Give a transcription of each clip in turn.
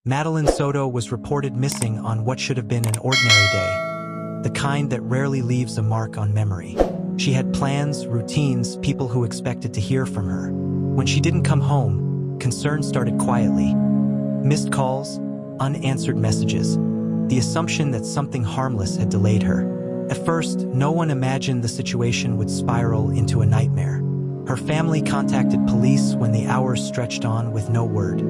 Madeline Soto was reported missing on what should have been an ordinary day, the kind that rarely leaves a mark on memory. She had plans, routines, people who expected to hear from her. When she didn't come home, concern started quietly. Missed calls, unanswered messages, the assumption that something harmless had delayed her. At first, no one imagined the situation would spiral into a nightmare. Her family contacted police when the hours stretched on with no word.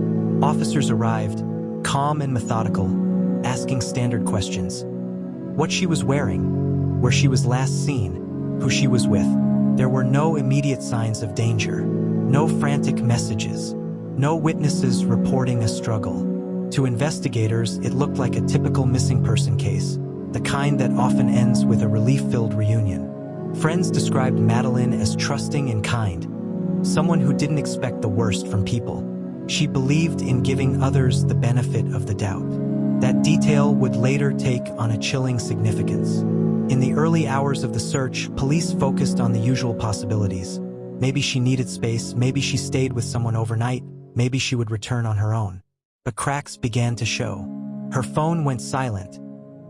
Officers arrived, calm and methodical, asking standard questions. What she was wearing, where she was last seen, who she was with. There were no immediate signs of danger, no frantic messages, no witnesses reporting a struggle. To investigators, it looked like a typical missing person case, the kind that often ends with a relief-filled reunion. Friends described Madeline as trusting and kind, someone who didn't expect the worst from people. She believed in giving others the benefit of the doubt. That detail would later take on a chilling significance. In the early hours of the search, police focused on the usual possibilities. Maybe she needed space, maybe she stayed with someone overnight, maybe she would return on her own. But cracks began to show. Her phone went silent,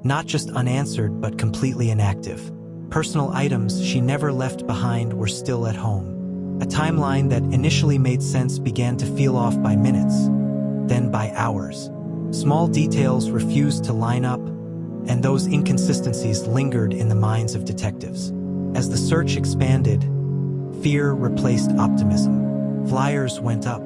not just unanswered but completely inactive. Personal items she never left behind were still at home. A timeline that initially made sense began to feel off by minutes, then by hours. Small details refused to line up, and those inconsistencies lingered in the minds of detectives. As the search expanded, fear replaced optimism. Flyers went up,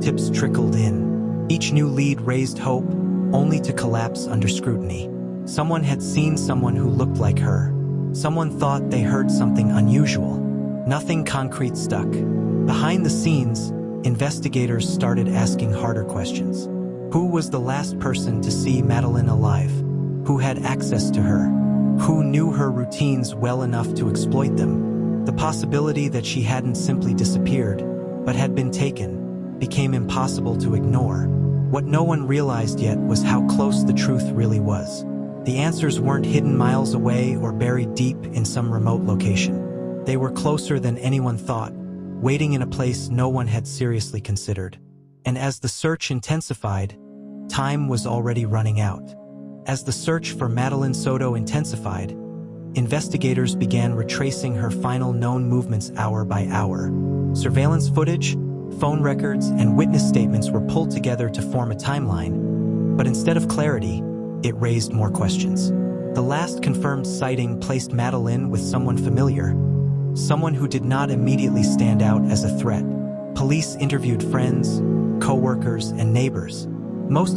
tips trickled in. Each new lead raised hope, only to collapse under scrutiny. Someone had seen someone who looked like her. Someone thought they heard something unusual. Nothing concrete stuck. Behind the scenes, investigators started asking harder questions. Who was the last person to see Madeline alive? Who had access to her? Who knew her routines well enough to exploit them? The possibility that she hadn't simply disappeared, but had been taken, became impossible to ignore. What no one realized yet was how close the truth really was. The answers weren't hidden miles away or buried deep in some remote location. They were closer than anyone thought, waiting in a place no one had seriously considered. And as the search intensified, time was already running out. As the search for Madeline Soto intensified, investigators began retracing her final known movements hour by hour. Surveillance footage, phone records, and witness statements were pulled together to form a timeline, but instead of clarity, it raised more questions. The last confirmed sighting placed Madeline with someone familiar, someone who did not immediately stand out as a threat. Police interviewed friends, co-workers, and neighbors. Most